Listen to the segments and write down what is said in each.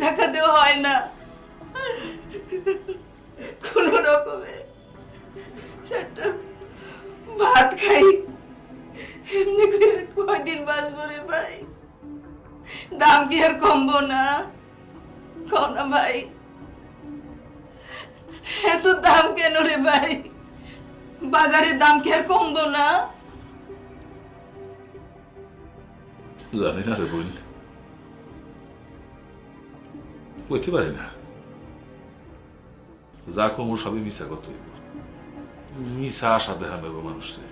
টাকা দেওয়া হয় না, কোন রকমে চারটা ভাত খাই, এমনি করে কয়দিন বাঁচবো রে ভাই? দাম কি আর কমবো না? কও না ভাই, এত দাম কেন রে ভাই? বাজারের দাম কি আর কমবো না? জানি না রে বোন, বলতে পারি না। যা কম সবই মিশা কত মিশা আশা দেখাবে মানুষের।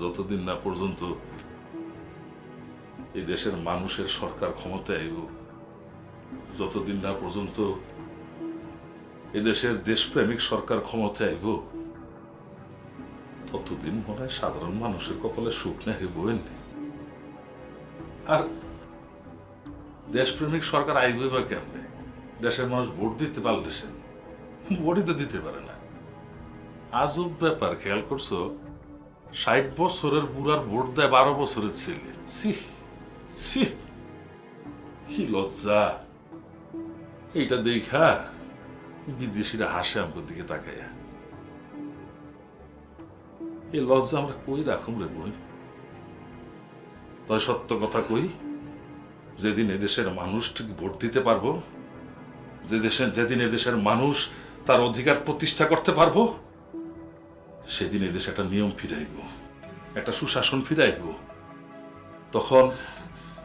যতদিন না পর্যন্ত এই দেশের মানুষের সরকার ক্ষমতায় আইব, যতদিন না পর্যন্ত এদেশের দেশপ্রেমিক সরকার ক্ষমতায় আইব, ততদিন মনে হয় সাধারণ মানুষের কপালে সুখ নেই রে বোন। আর দেশপ্রেমিক সরকার আইবই বা কেমনে? দেশের মানুষ ভোট দিতে পারলে সে ভোটই তো দিতে পারে না। আজব ব্যাপার, খেয়াল করছো? 60 বছরের বুড়ার ভোট দেয় 12 বছরের ছেলে। ছি ছি, কি লজ্জা! এইটা দেখা বিদেশিরা হাসে আমার দিকে তাকাইয়া। এই লজ্জা আমরা কই রাখুম রে বোন? তাই সত্য কথা কই, যেদিন এদেশের মানুষ ঠিক ভোট দিতে পারবো, যেদিন এদেশের মানুষ তার অধিকার প্রতিষ্ঠা করতে পারবো, সেদিন এদেশে একটা নিয়ম ফিরাইব, একটা সুশাসন ফিরাইব। তখন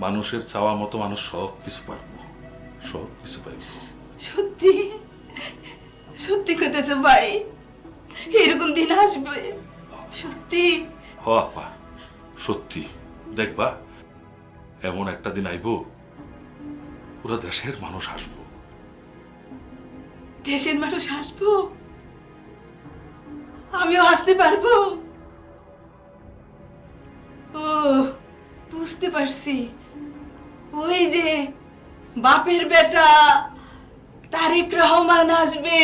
মানুষের চাওয়া মতো মানুষ সব কিছু পারবো, সব কিছু পাইব। সত্যি সত্যি কইতেছে ভাই? এরকম দিন আসবে? সত্যি? হ আপা, সত্যি। দেখবা, এমন একটা দিন আইব, পুরো দেশের মানুষ আসবো। দেশের মানুষ আসবো? আমিও আসতে পারবো? ও, বুঝতে পারছি। ওই যে বাপের বেটা তারেক রহমান আসবে।